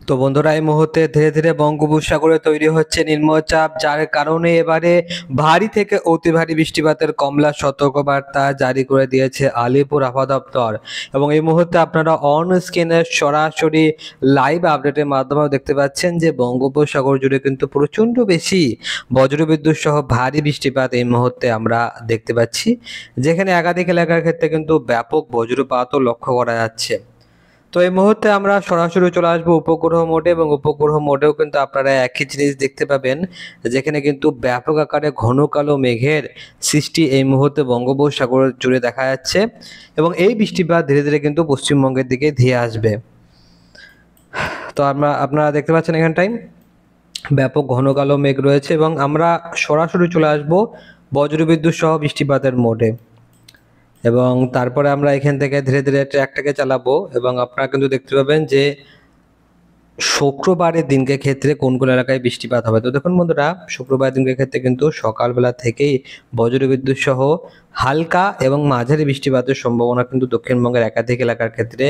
তো বন্ধুরা এই মুহূর্তে ধীরে ধীরে বঙ্গোপসাগরে তৈরি হচ্ছে নিম্নচাপ, যার কারণে এবারে ভারী থেকে অতি ভারী বৃষ্টিপাতের কমলা সতর্কবার্তা জারি করে দিয়েছে আলিপুর আবহাওয়া দপ্তর। এবং এই মুহূর্তে আপনারা অন স্ক্রিনে সরাসরি লাইভ আপডেটের মাধ্যমেও দেখতে পাচ্ছেন যে বঙ্গোপসাগর জুড়ে কিন্তু প্রচণ্ড বেশি বজ্রবিদ্যুৎ সহ ভারী বৃষ্টিপাত এই মুহূর্তে আমরা দেখতে পাচ্ছি, যেখানে একাধিক এলাকার ক্ষেত্রে কিন্তু ব্যাপক বজ্রপাতও লক্ষ্য করা যাচ্ছে। তো এই মুহূর্তে আমরা সরাসরি চলে আসবো উপগ্রহ মোডে, এবং উপগ্রহ মোডেও কিন্তু আপনারা একই জিনিস দেখতে পাবেন, যেখানে কিন্তু ব্যাপক আকারে ঘন কালো মেঘের সৃষ্টি এই মুহূর্তে বঙ্গোপসাগর জুড়ে দেখা যাচ্ছে, এবং এই বৃষ্টিপাত ধীরে ধীরে কিন্তু পশ্চিমবঙ্গের দিকে ধেয়ে আসবে। তো আপনারা দেখতে পাচ্ছেন এখানটায় ব্যাপক ঘন কালো মেঘ রয়েছে, এবং আমরা সরাসরি চলে আসবো বজ্রবিদ্যুৎ সহ বৃষ্টিপাতের মোডে। এবং তারপরে আমরা এখান থেকে ধীরে ধীরে ট্র্যাকটাকে চালাবো, এবং আপনারা কিন্তু দেখতে পাবেন যে শুক্রবারের দিনকে ক্ষেত্রে কোন কোন এলাকায় বৃষ্টিপাত হবে। তো দেখুন বন্ধুরা, শুক্রবার দিনকে ক্ষেত্রে কিন্তু সকালবেলা থেকেই বজ্রবিদ্যুৎ সহ হালকা এবং মাঝারি বৃষ্টিপাতের সম্ভাবনা কিন্তু দক্ষিণবঙ্গের একাধিক এলাকার ক্ষেত্রে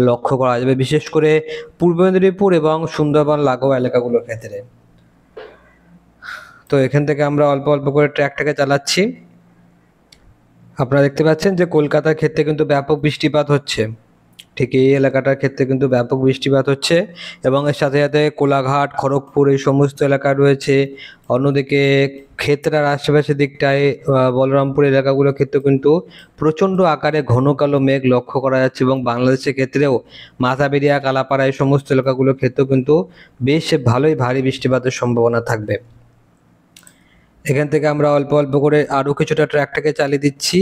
লক্ষ্য করা যাবে, বিশেষ করে পূর্ব মেদিনীপুর এবং সুন্দরবন লাগোয়া এলাকাগুলোর ক্ষেত্রে। তো এখান থেকে আমরা অল্প অল্প করে ট্র্যাকটাকে চালাচ্ছি। আপনারা দেখতে পাচ্ছেন যে কলকাতার ক্ষেত্রে কিন্তু ব্যাপক বৃষ্টিপাত হচ্ছে, ঠিক এই এলাকাটার ক্ষেত্রে কিন্তু ব্যাপক বৃষ্টিপাত হচ্ছে, এবং এর সাথে সাথে কোলাঘাট, খড়গপুর এই সমস্ত এলাকা রয়েছে। অন্যদিকে ক্ষেত্রার আশেপাশের দিকটায় বলরামপুর এলাকাগুলোর ক্ষেত্রে কিন্তু প্রচণ্ড আকারে ঘন কালো মেঘ লক্ষ্য করা যাচ্ছে, এবং বাংলাদেশের ক্ষেত্রেও মাথাবেরিয়া, কালাপাড়া এই সমস্ত এলাকাগুলোর ক্ষেত্রেও কিন্তু বেশ ভালোই ভারী বৃষ্টিপাতের সম্ভাবনা থাকবে। এখান থেকে আমরা অল্প অল্প করে আরও কিছুটা ট্র্যাকটাকে চালিয়ে দিচ্ছি,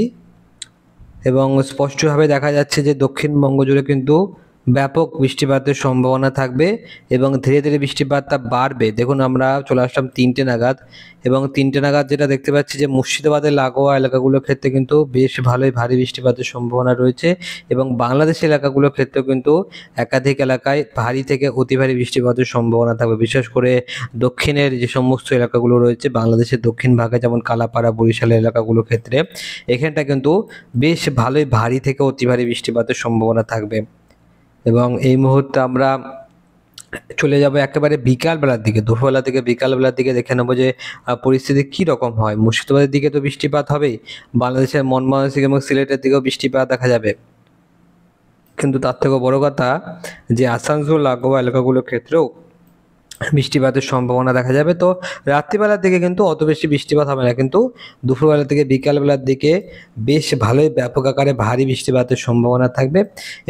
এবং স্পষ্টভাবে দেখা যাচ্ছে যে দক্ষিণবঙ্গ জুড়ে কিন্তু ব্যাপক বৃষ্টিপাতের সম্ভাবনা থাকবে, এবং ধীরে ধীরে বৃষ্টিপাতটা বাড়বে। দেখুন আমরা চলে আসলাম 3টে নাগাদ, এবং 3টে নাগাদ যেটা দেখতে পাচ্ছি যে মুর্শিদাবাদের লাগোয়া এলাকাগুলোর ক্ষেত্রে কিন্তু বেশ ভালোই ভারী বৃষ্টিপাতের সম্ভাবনা রয়েছে, এবং বাংলাদেশ এলাকাগুলোর ক্ষেত্রেও কিন্তু একাধিক এলাকায় ভারী থেকে অতি ভারী বৃষ্টিপাতের সম্ভাবনা থাকবে। বিশেষ করে দক্ষিণের যে সমস্ত এলাকাগুলো রয়েছে, বাংলাদেশের দক্ষিণ ভাগে যেমন কালাপাড়া, বরিশালের এলাকাগুলোর ক্ষেত্রে এখানটা কিন্তু বেশ ভালোই ভারী থেকে অতি ভারী বৃষ্টিপাতের সম্ভাবনা থাকবে। এবং এই মুহূর্তে আমরা চলে যাব একেবারে বিকালবেলার দিকে, দুপুরবেলা থেকে বিকালবেলার দিকে দেখে নেবো যে পরিস্থিতি কী রকম হয়। মুর্শিদাবাদের দিকে তো বৃষ্টিপাত হবেই, বাংলাদেশের ময়মনসিংহ এবং সিলেটের দিকেও বৃষ্টিপাত দেখা যাবে, কিন্তু তার থেকেও বড় কথা যে আসানসোল লাগোয়া এলাকাগুলোর ক্ষেত্রেও বৃষ্টিপাতের সম্ভাবনা দেখা যাবে। তো রাত্রিবেলার দিকে কিন্তু অত বেশি বৃষ্টিপাত হবে না, কিন্তু দুপুরবেলা থেকে বিকালবেলার দিকে বেশ ভালোই ব্যাপক আকারে ভারী বৃষ্টিপাতের সম্ভাবনা থাকবে।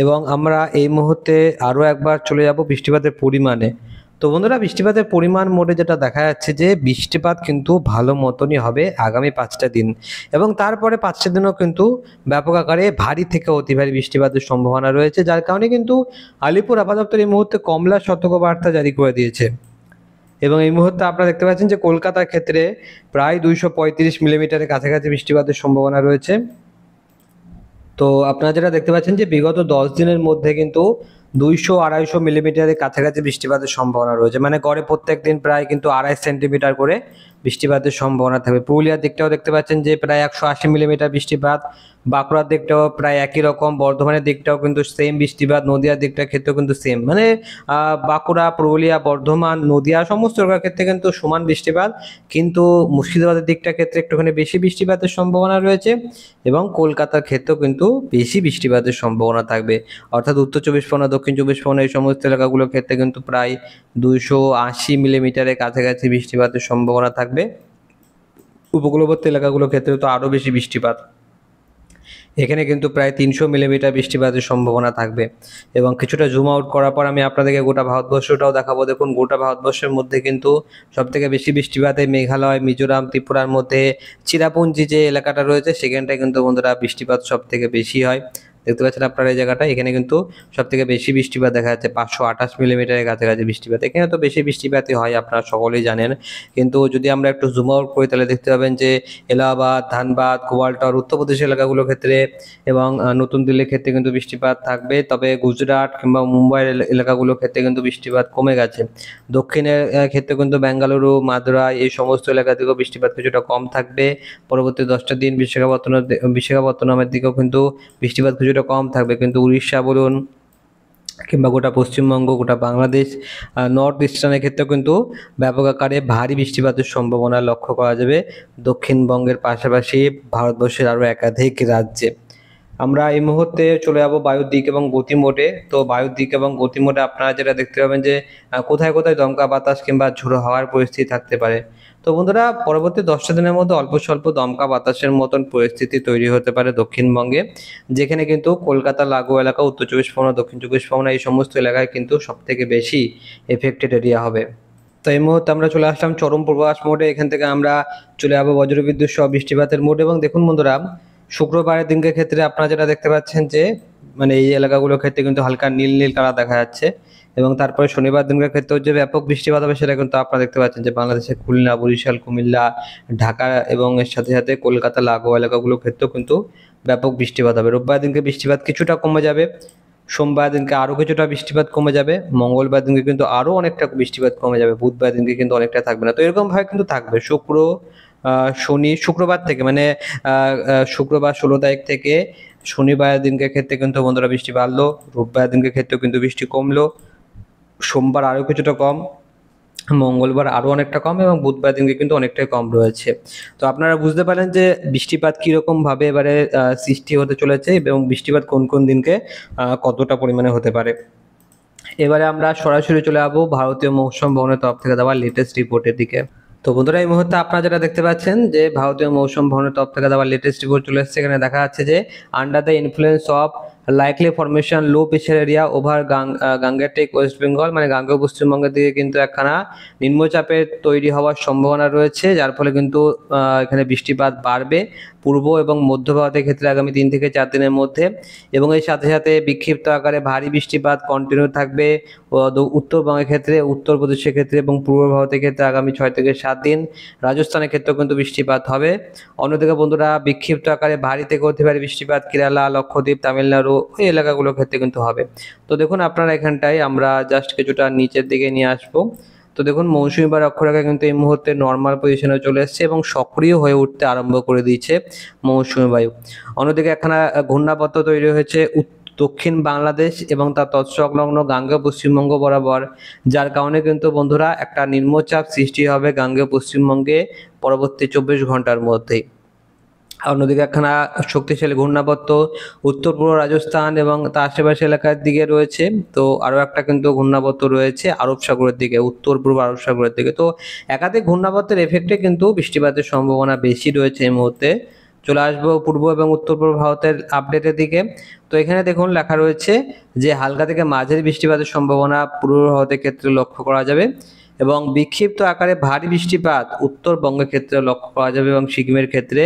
এবং আমরা এই মুহূর্তে আরও একবার চলে যাব বৃষ্টিপাতের পরিমাণে। তো বন্ধুরা, বৃষ্টিপাতের পরিমাণ মোডে যেটা দেখা যাচ্ছে যে বৃষ্টিপাত কিন্তু ভালো মতনই হবে আগামী 5টা দিন, এবং তারপরে 5টা দিনও কিন্তু ব্যাপক আকারে ভারী থেকে অতি ভারী বৃষ্টিপাতের সম্ভাবনা রয়েছে, যার কারণে কিন্তু আলিপুর আবহাওয়া দপ্তর এই মুহূর্তে কমলা সতর্কবার্তা জারি করে দিয়েছে। এবং এই মুহূর্তে আপনারা দেখতে পাচ্ছেন যে কলকাতার ক্ষেত্রে প্রায় 235 মিলিমিটারের কাছাকাছি বৃষ্টিপাতের সম্ভাবনা রয়েছে। তো আপনারা যেটা দেখতে পাচ্ছেন যে বিগত 10 দিনের মধ্যে কিন্তু 200-250 মিলিমিটারের কাছাকাছি বৃষ্টিপাতের সম্ভাবনা রয়েছে, মানে গড়ে প্রত্যেক দিন প্রায় কিন্তু 2.5 সেন্টিমিটার করে বৃষ্টিপাতের সম্ভাবনা থাকবে। পুরুলিয়ার দিকটাও দেখতে পাচ্ছেন যে প্রায় 180 মিলিমিটার বৃষ্টিপাত, বাঁকুড়ার দিকটাও প্রায় একই রকম, বর্ধমানের দিকটাও কিন্তু সেম বৃষ্টিপাত, নদিয়ার দিকটার ক্ষেত্রেও কিন্তু সেম, মানে বাঁকুড়া, পুরুলিয়া, বর্ধমান, নদিয়া সমস্ত এলাকার ক্ষেত্রে কিন্তু সমান বৃষ্টিপাত, কিন্তু মুর্শিদাবাদের দিকটার ক্ষেত্রে একটুখানি বেশি বৃষ্টিপাতের সম্ভাবনা রয়েছে, এবং কলকাতার ক্ষেত্রেও কিন্তু বেশি বৃষ্টিপাতের সম্ভাবনা থাকবে। অর্থাৎ উত্তর 24 পরগনা, দক্ষিণ 24 পরগনা এই সমস্ত এলাকাগুলোর ক্ষেত্রে কিন্তু প্রায় 280 মিলিমিটারের কাছাকাছি বৃষ্টিপাতের সম্ভাবনা থাকবে। উপকূলবর্তী এলাকাগুলোর ক্ষেত্রে তো আরও বেশি বৃষ্টিপাত, এখানে কিন্তু প্রায় 300 মিলিমিটার বৃষ্টিপাতের সম্ভাবনা থাকবে। এবং কিছুটা জুম আউট করার পর আমি আপনাদেরকে গোটা ভারতবর্ষটাও দেখাবো। দেখুন গোটা ভারতবর্ষের মধ্যে কিন্তু সবথেকে বেশি বৃষ্টিপাত এই মেঘালয়, মিজোরাম, ত্রিপুরার মধ্যে চিরাপুঞ্জি যে এলাকাটা রয়েছে সেখানটায় কিন্তু বন্ধুরা বৃষ্টিপাত সবথেকে বেশি হয়। দেখতে পাচ্ছেন আপনারা এই জায়গাটা, এখানে কিন্তু সবথেকে বেশি বৃষ্টিপাত দেখা যাচ্ছে, 528 মিলিমিটারের কাছাকাছি বৃষ্টিপাত। এখানে তো বেশি বৃষ্টিপাতই হয়, আপনারা সকলেই জানেন, কিন্তু যদি আমরা একটু জুম আউট করি তাহলে দেখতে পাবেন যে এলাহাবাদ, ধানবাদ, গোয়ালটর, উত্তরপ্রদেশ এলাকাগুলোর ক্ষেত্রে এবং নতুন দিল্লির ক্ষেত্রে কিন্তু বৃষ্টিপাত থাকবে। তবে গুজরাট কিংবা মুম্বাইয়ের এলাকাগুলোর ক্ষেত্রে কিন্তু বৃষ্টিপাত কমে গেছে। দক্ষিণের ক্ষেত্রে কিন্তু বেঙ্গালুরু, মাদুরাই এই সমস্ত এলাকা থেকেও বৃষ্টিপাত কিছুটা কম থাকবে। পরবর্তী 10টা দিন বিশাখাপত্তনমের দিকেও কিন্তু বৃষ্টিপাত কিছুটা কম থাকবে, কিন্তু উড়িষ্যা বলুন, কিংবা গোটা পশ্চিমবঙ্গ, গোটা বাংলাদেশ, নর্থ ইস্টার্নের ক্ষেত্রেও কিন্তু ব্যাপক আকারে ভারী বৃষ্টিপাতের সম্ভাবনা লক্ষ্য করা যাবে দক্ষিণবঙ্গের পাশাপাশি ভারতবর্ষের আরও একাধিক রাজ্যে। আমরা এই মুহূর্তে চলে যাব বায়ুর দিক এবং গতিমোডে। তো বায়ুর দিক এবং গতিমোডে আপনারা যেটা দেখতে পাবেন যে কোথায় কোথায় দমকা বাতাস কিংবা ঝোড়ো হাওয়ার পরিস্থিতি থাকতে পারে। তো বন্ধুরা, পরবর্তী 10টা দিনের মধ্যে অল্প স্বল্প দমকা বাতাসের মতন পরিস্থিতি তৈরি হতে পারে দক্ষিণবঙ্গে, যেখানে কিন্তু কলকাতা লাগোয়া এলাকা, উত্তর চব্বিশ পরগনা, দক্ষিণ চব্বিশ পরগনা এই সমস্ত এলাকায় কিন্তু সবথেকে বেশি এফেক্টেড এরিয়া হবে। তো এই মুহূর্তে আমরা চলে আসলাম চরম পূর্বাভাস মোডে। এখান থেকে আমরা চলে যাবো বজ্রবিদ্যুৎ সহ বৃষ্টিপাতের মোড। এবং দেখুন বন্ধুরা, শুক্রবারের দিনকে ক্ষেত্রে আপনারা যেটা দেখতে পাচ্ছেন যে মানে এই এলাকাগুলোর ক্ষেত্রে কিন্তু হালকা নীল নীল কালার দেখা যাচ্ছে। এবং তারপরে শনিবার দিনকার ক্ষেত্রেও যে ব্যাপক বৃষ্টিপাত হবে সেটা কিন্তু আপনারা দেখতে পাচ্ছেন যে বাংলাদেশের খুলনা, বরিশাল, কুমিল্লা, ঢাকা এবং এর সাথে সাথে কলকাতা লাগোয়া এলাকাগুলোর ক্ষেত্রেও কিন্তু ব্যাপক বৃষ্টিপাত হবে। রোববার দিনকে বৃষ্টিপাত কিছুটা কমে যাবে, সোমবার দিনকে আরও কিছুটা বৃষ্টিপাত কমে যাবে, মঙ্গলবার দিনকে কিন্তু আরও অনেকটা বৃষ্টিপাত কমে যাবে, বুধবার দিনকে কিন্তু অনেকটা থাকবে না। তো এরকমভাবে কিন্তু থাকবে শনি শুক্রবার থেকে, মানে শুক্রবার 16 তারিখ থেকে শনিবার দিনকে ক্ষেত্রে কিন্তু বন্ধুরা বৃষ্টি বাড়লো, রোববার দিনকে ক্ষেত্রেও কিন্তু বৃষ্টি কমলো, সোমবার আরও কিছুটা কম, মঙ্গলবার আরও অনেকটা কম এবং বুধবার দিনকে কিন্তু অনেকটাই কম রয়েছে। তো আপনারা বুঝতে পারেন যে বৃষ্টিপাত কীরকমভাবে এবারে সৃষ্টি হতে চলেছে এবং বৃষ্টিপাত কোন কোন দিনকে কতটা পরিমাণে হতে পারে। এবারে আমরা সরাসরি চলে যাবো ভারতীয় মৌসুম ভবনের তরফ থেকে দেওয়া লেটেস্ট রিপোর্টের দিকে। তো বন্ধুরা, এই মুহূর্তে আপনারা যেটা দেখতে পাচ্ছেন যে ভারতীয় মৌসুম ভবনের তরফ থেকে দেওয়া লেটেস্ট রিপোর্ট চলে এসেছে। এখানে দেখা যাচ্ছে যে under the influence of likely formation low pressure area over Gangetic West Bengal, মানে গাঙ্গেয় পশ্চিমবঙ্গের দিকে কিন্তু একখানা নিম্নচাপের তৈরি হওয়ার সম্ভাবনা রয়েছে, যার ফলে কিন্তু এখানে বৃষ্টিপাত বাড়বে পূর্ব এবং মধ্য ভারতের ক্ষেত্রে আগামী 3 থেকে 4 দিনের মধ্যে। এবং এর সাথে সাথে বিক্ষিপ্ত আকারে ভারী বৃষ্টিপাত কন্টিনিউ থাকবে উত্তরবঙ্গের ক্ষেত্রে, উত্তরপ্রদেশের ক্ষেত্রে এবং পূর্ব ভারতের ক্ষেত্রে আগামী 6 থেকে 7 দিন। রাজস্থানের ক্ষেত্রেও কিন্তু বৃষ্টিপাত হবে। অন্যদিকে বন্ধুরা, বিক্ষিপ্ত আকারে ভারী থেকে অতি ভারী বৃষ্টিপাত কেরালা, লক্ষদ্বীপ, তামিলনাড়ু এই এলাকাগুলোর ক্ষেত্রে কিন্তু হবে। তো দেখুন আপনারা এখানটায় আমরা জাস্ট কিছুটা নিচের দিকে নিয়ে আসবো। তো দেখুন মৌসুমী বায়ু অক্ষরেখা কিন্তু এই মুহূর্তে নর্মাল পজিশনে চলে এসেছে এবং সক্রিয় হয়ে উঠতে আরম্ভ করে দিয়েছে মৌসুমী বায়ু। অন্যদিকে একখানা ঘূর্ণাবর্ত তৈরি হয়েছে দক্ষিণ বাংলাদেশ এবং তার তৎসংলগ্ন গাঙ্গেয় পশ্চিমবঙ্গ বরাবর, যার কারণে কিন্তু বন্ধুরা একটা নিম্নচাপ সৃষ্টি হবে গাঙ্গেয় পশ্চিমবঙ্গে পরবর্তী 24 ঘন্টার মধ্যেই। অন্যদিকে একখানা শক্তিশালী ঘূর্ণাবর্ত উত্তর পূর্ব রাজস্থান এবং তার আশেপাশে এলাকার দিকে রয়েছে। তো আরও একটা কিন্তু ঘূর্ণাবর্ত রয়েছে আরব সাগরের দিকে, উত্তর পূর্ব আরব সাগরের দিকে। তো একাধিক ঘূর্ণাবর্তের এফেক্টে কিন্তু বৃষ্টিপাতের সম্ভাবনা বেশি রয়েছে এই মুহূর্তে। চলে আসবো পূর্ব এবং উত্তর পূর্ব ভারতের আপডেটের দিকে। তো এখানে দেখুন লেখা রয়েছে যে হালকা থেকে মাঝারি বৃষ্টিপাতের সম্ভাবনা পূর্ব ভারতের ক্ষেত্রে লক্ষ্য করা যাবে এবং বিক্ষিপ্ত আকারে ভারী বৃষ্টিপাত উত্তরবঙ্গের ক্ষেত্রে লক্ষ্য করা যাবে এবং সিকিমের ক্ষেত্রে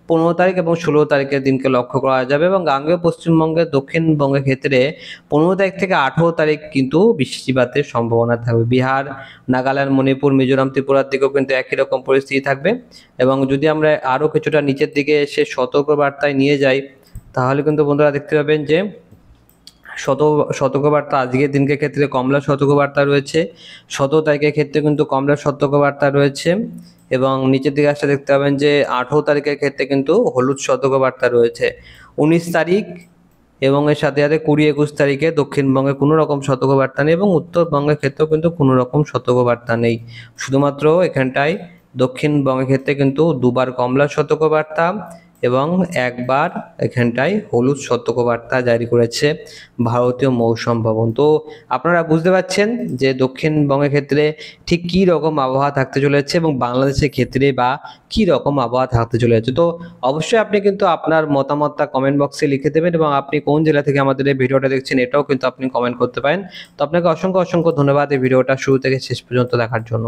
15 তারিখ এবং 16 তারিখের দিনকে লক্ষ্য করা যাবে এবং গাঙ্গেয় পশ্চিমবঙ্গের দক্ষিণবঙ্গের ক্ষেত্রে 15 তারিখ থেকে 18 তারিখ কিন্তু বৃষ্টিপাতের সম্ভাবনা থাকবে। বিহার, নাগাল্যান্ড, মণিপুর, মিজোরাম, ত্রিপুরার দিকেও কিন্তু একই রকম পরিস্থিতি থাকবে। এবং যদি আমরা আরও কিছুটা নিচের দিকে এসে সতর্কবার্তায় নিয়ে যাই, তাহলে কিন্তু বন্ধুরা দেখতে পাবেন যে সতর্কবার্তা আজকের দিনকে ক্ষেত্রে কমলা সতর্কবার্তা রয়েছে, 17 তারিখের ক্ষেত্রে কিন্তু কমলা সতর্কবার্তা রয়েছে এবং নিচের দিকে আসলে দেখতে পাবেন যে 18 তারিখের ক্ষেত্রে কিন্তু হলুদ সতর্কবার্তা রয়েছে। 19 তারিখ এবং এর সাথে সাথে 20-21 তারিখে দক্ষিণবঙ্গে কোনো রকম সতর্কবার্তা নেই এবং উত্তরবঙ্গের ক্ষেত্রেও কিন্তু কোনো রকম সতর্কবার্তা নেই। শুধুমাত্র এখানটায় দক্ষিণবঙ্গের ক্ষেত্রে কিন্তু দুবার কমলা সতর্কবার্তা এবং একবার এখানটায় হলুদ সতর্কবার্তা জারি করেছে ভারতীয় মৌসুম ভবন। তো আপনারা বুঝতে পারছেন যে দক্ষিণবঙ্গের ক্ষেত্রে ঠিক কী রকম আবহাওয়া থাকতে চলেছে এবং বাংলাদেশের ক্ষেত্রে বা কী রকম আবহাওয়া থাকতে চলেছে। তো অবশ্যই আপনি কিন্তু আপনার মতামতটা কমেন্ট বক্সে লিখে দেবেন এবং আপনি কোন জেলা থেকে আমাদের এই ভিডিওটা দেখছেন এটাও কিন্তু আপনি কমেন্ট করতে পারেন। তো আপনাকে অসংখ্য অসংখ্য ধন্যবাদ এই ভিডিওটা শুরু থেকে শেষ পর্যন্ত দেখার জন্য।